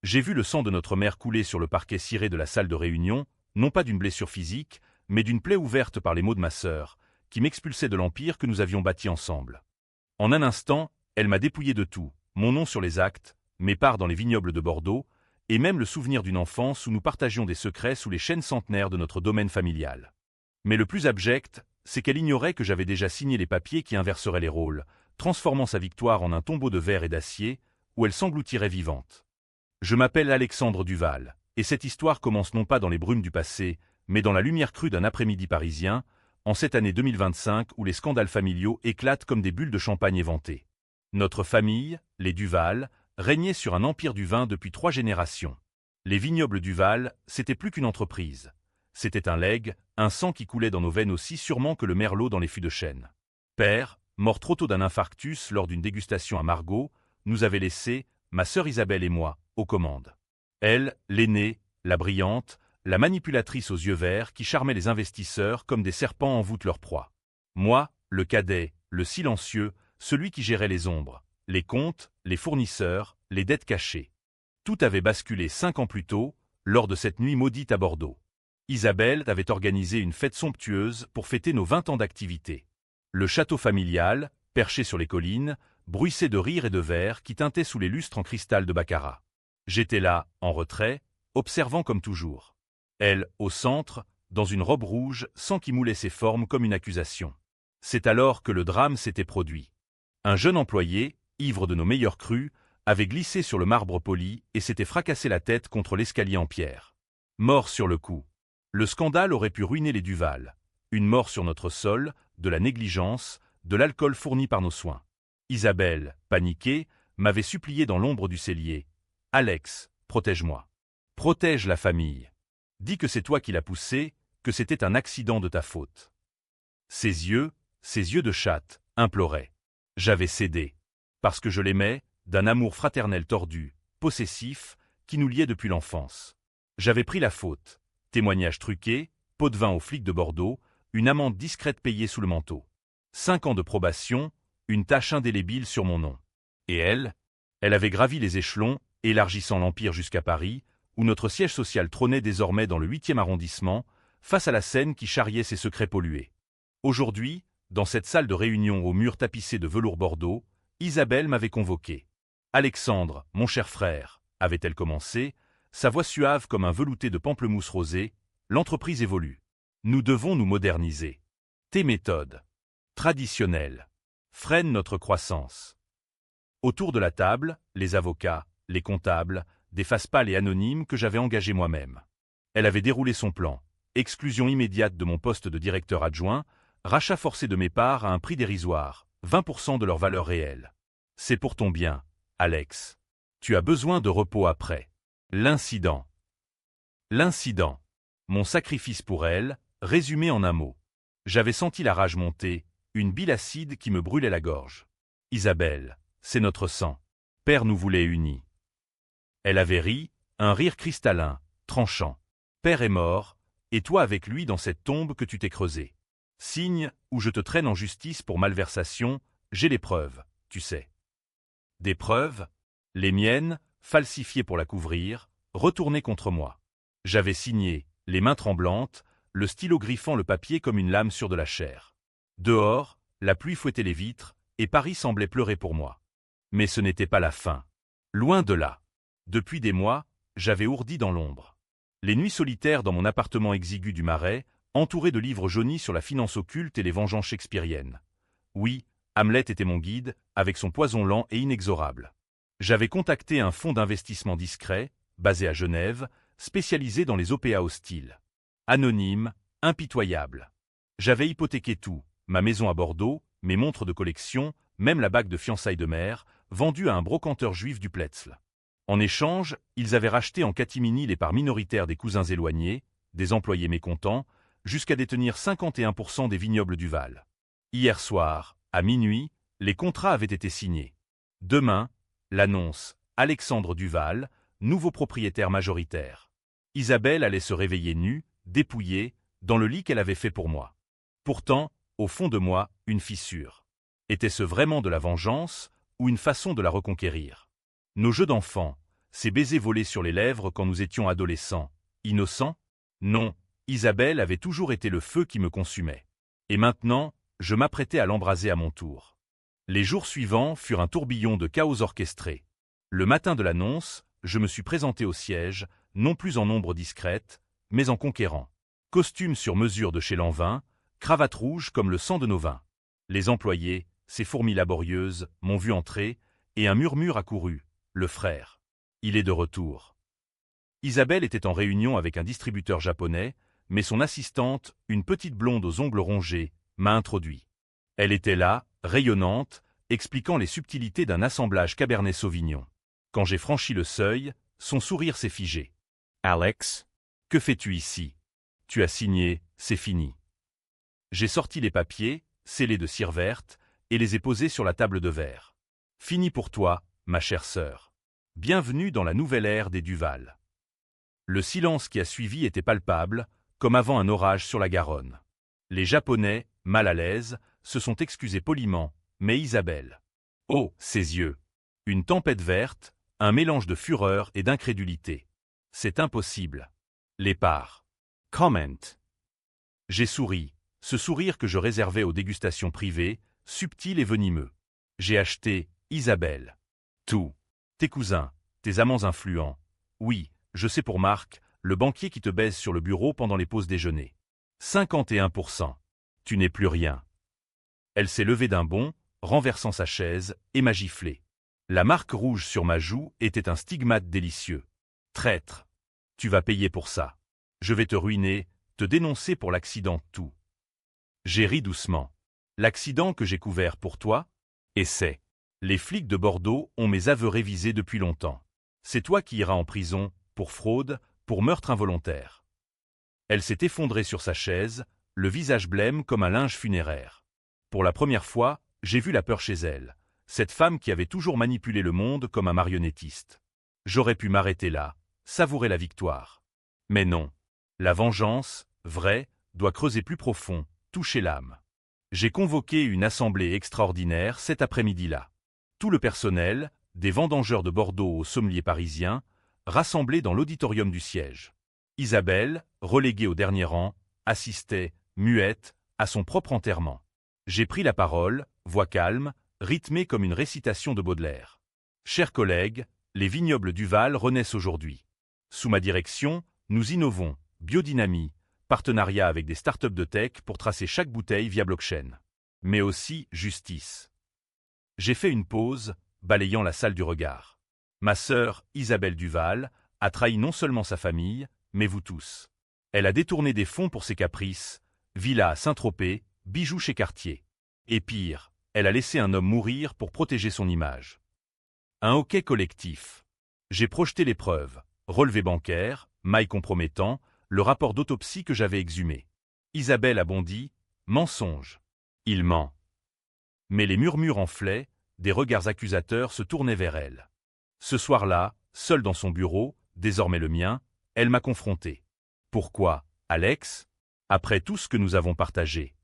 J'ai vu le sang de notre mère couler sur le parquet ciré de la salle de réunion, non pas d'une blessure physique, mais d'une plaie ouverte par les maux de ma sœur, qui m'expulsait de l'empire que nous avions bâti ensemble. En un instant, elle m'a dépouillé de tout, mon nom sur les actes, mes parts dans les vignobles de Bordeaux, et même le souvenir d'une enfance où nous partagions des secrets sous les chênes centenaires de notre domaine familial. Mais le plus abject, c'est qu'elle ignorait que j'avais déjà signé les papiers qui inverseraient les rôles, transformant sa victoire en un tombeau de verre et d'acier, où elle s'engloutirait vivante. Je m'appelle Alexandre Duval, et cette histoire commence non pas dans les brumes du passé, mais dans la lumière crue d'un après-midi parisien, en cette année 2025 où les scandales familiaux éclatent comme des bulles de champagne éventées. Notre famille, les Duval, régnait sur un empire du vin depuis 3 générations. Les vignobles Duval, c'était plus qu'une entreprise. C'était un legs, un sang qui coulait dans nos veines aussi sûrement que le merlot dans les fûts de chêne. Père, mort trop tôt d'un infarctus lors d'une dégustation à Margaux, nous avait laissé, ma sœur Isabelle et moi, aux commandes. Elle, l'aînée, la brillante, la manipulatrice aux yeux verts qui charmait les investisseurs comme des serpents envoûtent leur proie. Moi, le cadet, le silencieux, celui qui gérait les ombres, les comptes, les fournisseurs, les dettes cachées. Tout avait basculé 5 ans plus tôt, lors de cette nuit maudite à Bordeaux. Isabelle avait organisé une fête somptueuse pour fêter nos 20 ans d'activité. Le château familial, perché sur les collines, bruissait de rires et de verres qui teintaient sous les lustres en cristal de baccarat. J'étais là, en retrait, observant comme toujours. Elle, au centre, dans une robe rouge, sans qui moulait ses formes comme une accusation. C'est alors que le drame s'était produit. Un jeune employé, ivre de nos meilleurs crus, avait glissé sur le marbre poli et s'était fracassé la tête contre l'escalier en pierre. Mort sur le coup. Le scandale aurait pu ruiner les Duval. Une mort sur notre sol, de la négligence, de l'alcool fourni par nos soins. Isabelle, paniquée, m'avait supplié dans l'ombre du cellier. « Alex, protège-moi. Protège la famille. Dis que c'est toi qui l'as poussé, que c'était un accident de ta faute. » Ses yeux de chatte, imploraient. J'avais cédé. Parce que je l'aimais, d'un amour fraternel tordu, possessif, qui nous liait depuis l'enfance. J'avais pris la faute. Témoignage truqué, pot de vin aux flics de Bordeaux, une amende discrète payée sous le manteau. 5 ans de probation, une tache indélébile sur mon nom. Et elle avait gravi les échelons, élargissant l'empire jusqu'à Paris, où notre siège social trônait désormais dans le 8e arrondissement, face à la Seine qui charriait ses secrets pollués. Aujourd'hui, dans cette salle de réunion aux murs tapissés de velours Bordeaux, Isabelle m'avait convoqué. « Alexandre, mon cher frère », avait-elle commencé, sa voix suave comme un velouté de pamplemousse rosé, « l'entreprise évolue. Nous devons nous moderniser. Tes méthodes, traditionnelles, freinent notre croissance. » Autour de la table, les avocats, les comptables, des faces pâles et anonymes que j'avais engagés moi-même. Elle avait déroulé son plan. Exclusion immédiate de mon poste de directeur adjoint, rachat forcé de mes parts à un prix dérisoire, 20% de leur valeur réelle. C'est pour ton bien, Alex. Tu as besoin de repos après. L'incident. L'incident. Mon sacrifice pour elle, résumé en un mot. J'avais senti la rage monter, une bile acide qui me brûlait la gorge. Isabelle, c'est notre sang. Père nous voulait unis. Elle avait ri, un rire cristallin, tranchant. Père est mort, et toi avec lui dans cette tombe que tu t'es creusée. Signe où je te traîne en justice pour malversation, j'ai les preuves, tu sais. Des preuves, les miennes, falsifiées pour la couvrir, retournées contre moi. J'avais signé, les mains tremblantes, le stylo griffant le papier comme une lame sur de la chair. Dehors, la pluie fouettait les vitres, et Paris semblait pleurer pour moi. Mais ce n'était pas la fin. Loin de là. Depuis des mois, j'avais ourdi dans l'ombre. Les nuits solitaires dans mon appartement exigu du Marais, entouré de livres jaunis sur la finance occulte et les vengeances shakespeariennes. Oui, Hamlet était mon guide, avec son poison lent et inexorable. J'avais contacté un fonds d'investissement discret, basé à Genève, spécialisé dans les OPA hostiles. Anonyme, impitoyable. J'avais hypothéqué tout, ma maison à Bordeaux, mes montres de collection, même la bague de fiançailles de mère, vendue à un brocanteur juif du Pletzl. En échange, ils avaient racheté en catimini les parts minoritaires des cousins éloignés, des employés mécontents, jusqu'à détenir 51% des vignobles du Val. Hier soir, à minuit, les contrats avaient été signés. Demain, l'annonce, Alexandre Duval, nouveau propriétaire majoritaire. Isabelle allait se réveiller nue, dépouillée, dans le lit qu'elle avait fait pour moi. Pourtant, au fond de moi, une fissure. Était-ce vraiment de la vengeance, ou une façon de la reconquérir? Nos jeux d'enfants, Ces baisers volés sur les lèvres quand nous étions adolescents, innocents? Non, Isabelle avait toujours été le feu qui me consumait. Et maintenant, je m'apprêtais à l'embraser à mon tour. Les jours suivants furent un tourbillon de chaos orchestré. Le matin de l'annonce, je me suis présenté au siège, non plus en ombre discrète, mais en conquérant. Costume sur mesure de chez Lanvin, cravate rouge comme le sang de nos vins. Les employés, ces fourmis laborieuses, m'ont vu entrer, et un murmure accourut. Le frère. Il est de retour. Isabelle était en réunion avec un distributeur japonais, mais son assistante, une petite blonde aux ongles rongés, m'a introduit. Elle était là, rayonnante, expliquant les subtilités d'un assemblage Cabernet Sauvignon. Quand j'ai franchi le seuil, son sourire s'est figé. « Alex, que fais-tu ici? Tu as signé, c'est fini. » J'ai sorti les papiers, scellés de cire verte, et les ai posés sur la table de verre. « Fini pour toi, ma chère sœur. Bienvenue dans la nouvelle ère des Duval. » Le silence qui a suivi était palpable, comme avant un orage sur la Garonne. Les Japonais, mal à l'aise, se sont excusés poliment, mais Isabelle. Oh, ses yeux! Une tempête verte, un mélange de fureur et d'incrédulité. C'est impossible. Les parts. Comment. J'ai souri, ce sourire que je réservais aux dégustations privées, subtil et venimeux. J'ai acheté, Isabelle. Tout. Tes cousins, tes amants influents. Oui, je sais pour Marc, le banquier qui te baise sur le bureau pendant les pauses déjeuner. 51%. Tu n'es plus rien. Elle s'est levée d'un bond, renversant sa chaise, et m'a giflé. La marque rouge sur ma joue était un stigmate délicieux. Traître. Tu vas payer pour ça. Je vais te ruiner, te dénoncer pour l'accident tout. J'ai ri doucement. L'accident que j'ai couvert pour toi? Et c'est. Les flics de Bordeaux ont mes aveux révisés depuis longtemps. C'est toi qui iras en prison, pour fraude, pour meurtre involontaire. Elle s'est effondrée sur sa chaise, le visage blême comme un linge funéraire. Pour la première fois, j'ai vu la peur chez elle, cette femme qui avait toujours manipulé le monde comme un marionnettiste. J'aurais pu m'arrêter là, savourer la victoire. Mais non. La vengeance, vraie, doit creuser plus profond, toucher l'âme. J'ai convoqué une assemblée extraordinaire cet après-midi-là. Tout le personnel, des vendangeurs de Bordeaux aux sommeliers parisiens, rassemblés dans l'auditorium du siège. Isabelle, reléguée au dernier rang, assistait, muette, à son propre enterrement. J'ai pris la parole, voix calme, rythmée comme une récitation de Baudelaire. Chers collègues, les vignobles Duval renaissent aujourd'hui. Sous ma direction, nous innovons, biodynamie, partenariat avec des startups de tech pour tracer chaque bouteille via blockchain. Mais aussi justice. J'ai fait une pause, balayant la salle du regard. Ma sœur, Isabelle Duval, a trahi non seulement sa famille, mais vous tous. Elle a détourné des fonds pour ses caprices, villa à Saint-Tropez, bijoux chez Cartier. Et pire, elle a laissé un homme mourir pour protéger son image. Un hoquet collectif. J'ai projeté les preuves, relevé bancaire, mailles compromettant, le rapport d'autopsie que j'avais exhumé. Isabelle a bondi, mensonge. Il ment. Mais les murmures enflaient, des regards accusateurs se tournaient vers elle. Ce soir-là, seule dans son bureau, désormais le mien, elle m'a confronté. Pourquoi, Alex? Après tout ce que nous avons partagé.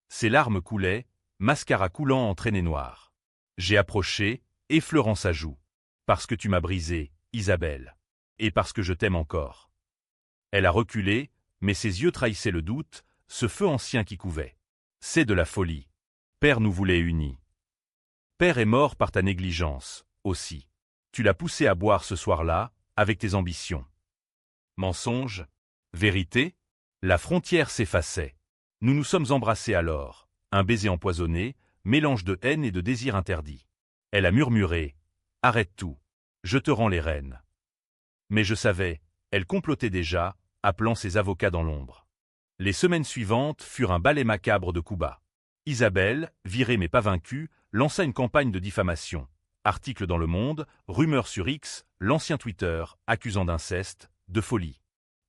Ses larmes coulaient, mascara coulant en traînées noires. J'ai approché, effleurant sa joue. Parce que tu m'as brisé, Isabelle. Et parce que je t'aime encore. Elle a reculé, mais ses yeux trahissaient le doute, ce feu ancien qui couvait. C'est de la folie. Père nous voulait unis. Père est mort par ta négligence, aussi. Tu l'as poussé à boire ce soir-là, avec tes ambitions. Mensonge? Vérité? La frontière s'effaçait. Nous nous sommes embrassés alors, un baiser empoisonné, mélange de haine et de désir interdit. Elle a murmuré, « Arrête tout, je te rends les rênes. » Mais je savais, elle complotait déjà, appelant ses avocats dans l'ombre. Les semaines suivantes furent un ballet macabre de coups bas. Isabelle, virée mais pas vaincue, lança une campagne de diffamation. Articles dans Le Monde, rumeurs sur X, l'ancien Twitter, accusant d'inceste, de folie.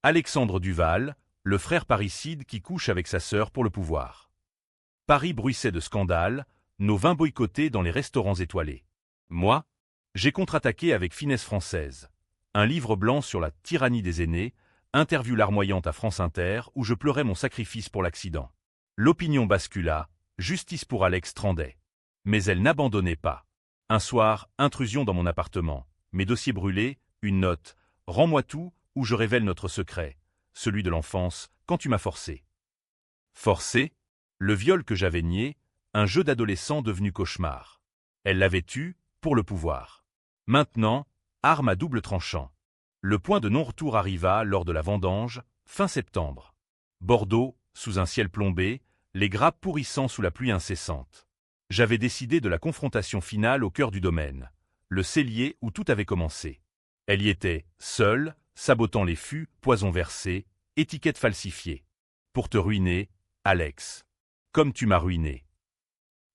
Alexandre Duval, le frère parricide qui couche avec sa sœur pour le pouvoir. Paris bruissait de scandales, nos vins boycottés dans les restaurants étoilés. Moi, j'ai contre-attaqué avec Finesse française. Un livre blanc sur la tyrannie des aînés, interview larmoyante à France Inter où je pleurais mon sacrifice pour l'accident. L'opinion bascula, justice pour Alex trendait. Mais elle n'abandonnait pas. Un soir, intrusion dans mon appartement, mes dossiers brûlés, une note, rends-moi tout, ou je révèle notre secret, celui de l'enfance, quand tu m'as forcé. Forcé? Le viol que j'avais nié, un jeu d'adolescent devenu cauchemar. Elle l'avait eu, pour le pouvoir. Maintenant, arme à double tranchant. Le point de non-retour arriva lors de la vendange, fin septembre. Bordeaux, sous un ciel plombé, les grappes pourrissant sous la pluie incessante. J'avais décidé de la confrontation finale au cœur du domaine, le cellier où tout avait commencé. Elle y était, seule, sabotant les fûts, poison versé, étiquette falsifiée. Pour te ruiner, Alex. Comme tu m'as ruiné.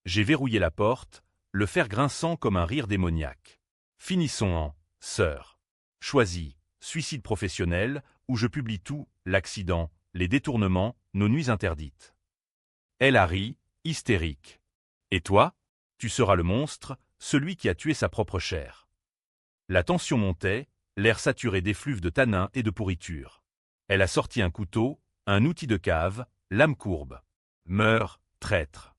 J'ai verrouillé la porte, le fer grinçant comme un rire démoniaque. Finissons en « sœur ». Choisis, suicide professionnel, où je publie tout, l'accident, les détournements, nos nuits interdites. Elle a ri, hystérique. Et toi? Tu seras le monstre, celui qui a tué sa propre chair. La tension montait, l'air saturé d'effluves de tanin et de pourriture. Elle a sorti un couteau, un outil de cave, lame courbe. Meurs, traître.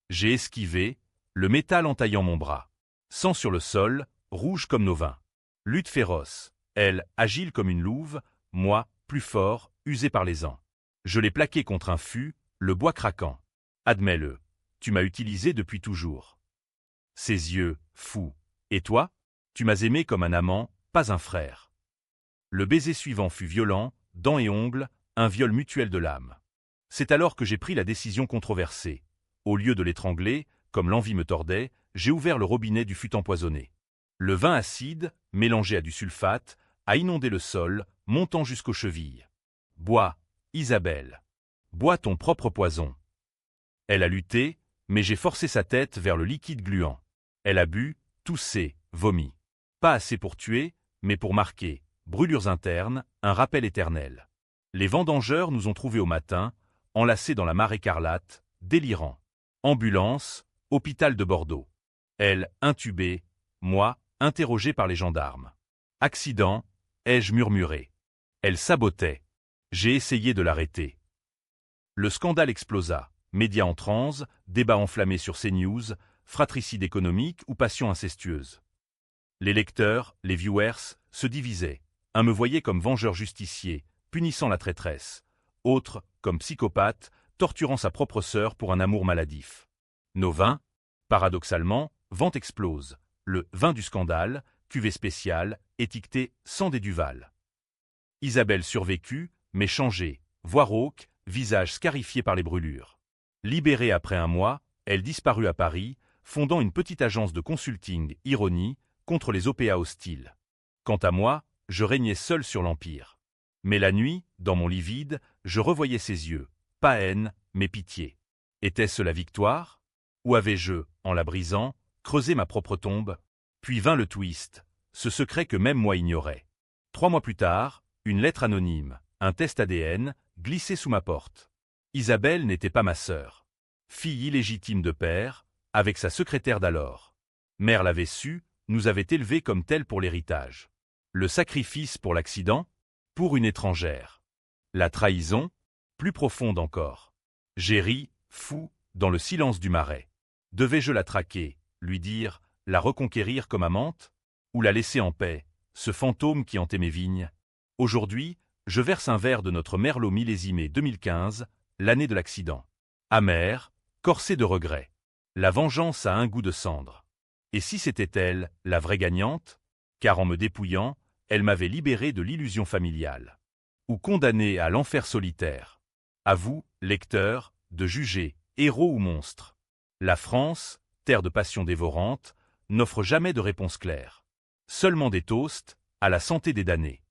J'ai esquivé, le métal entaillant mon bras. Sang sur le sol, rouge comme nos vins. Lutte féroce, elle, agile comme une louve, moi, plus fort, usé par les ans. Je l'ai plaqué contre un fût, le bois craquant. Admets-le, tu m'as utilisé depuis toujours. Ses yeux, fous. Et toi? Tu m'as aimé comme un amant, pas un frère. Le baiser suivant fut violent, dents et ongles, un viol mutuel de l'âme. C'est alors que j'ai pris la décision controversée. Au lieu de l'étrangler, comme l'envie me tordait, j'ai ouvert le robinet du fût empoisonné. Le vin acide, mélangé à du sulfate, a inondé le sol, montant jusqu'aux chevilles. Bois, Isabelle. Bois ton propre poison. Elle a lutté, mais j'ai forcé sa tête vers le liquide gluant. Elle a bu, toussé, vomi. Pas assez pour tuer, mais pour marquer, brûlures internes, un rappel éternel. Les vendangeurs nous ont trouvés au matin, enlacés dans la mare écarlate, délirants. Ambulance, hôpital de Bordeaux. Elle, intubée, moi, interrogé par les gendarmes. Accident, ai-je murmuré. Elle sabotait. J'ai essayé de l'arrêter. Le scandale explosa. Médias en transe, débats enflammés sur CNews, fratricide économique ou passion incestueuse. Les lecteurs, les viewers, se divisaient. Un me voyait comme vengeur justicier, punissant la traîtresse. Autre, comme psychopathe, torturant sa propre sœur pour un amour maladif. Nos vins, paradoxalement, vente explose. Le vin du scandale, cuvée spéciale, étiqueté sans des Duval. Isabelle survécut, mais changée, voix rauque, visage scarifié par les brûlures. Libérée après un mois, elle disparut à Paris, fondant une petite agence de consulting, ironie, contre les OPA hostiles. Quant à moi, je régnais seul sur l'Empire. Mais la nuit, dans mon lit vide, je revoyais ses yeux, pas haine, mais pitié. Était-ce la victoire? Ou avais-je, en la brisant, creusé ma propre tombe? Puis vint le twist, ce secret que même moi ignorais. 3 mois plus tard, une lettre anonyme, un test ADN, glissé sous ma porte. Isabelle n'était pas ma sœur. Fille illégitime de père, avec sa secrétaire d'alors. Mère l'avait su, nous avait élevés comme tels pour l'héritage. Le sacrifice pour l'accident? Pour une étrangère. La trahison? Plus profonde encore. J'ai ri, fou, dans le silence du marais. Devais-je la traquer, lui dire, la reconquérir comme amante? Ou la laisser en paix, ce fantôme qui hantait mes vignes? Aujourd'hui, je verse un verre de notre Merlot millésimé 2015, l'année de l'accident. Amer, corsé de regrets. La vengeance a un goût de cendre. Et si c'était elle, la vraie gagnante? Car en me dépouillant, elle m'avait libéré de l'illusion familiale. Ou condamné à l'enfer solitaire. À vous, lecteurs, de juger, héros ou monstres. La France, terre de passion dévorante, n'offre jamais de réponse claire. Seulement des toasts, à la santé des damnés.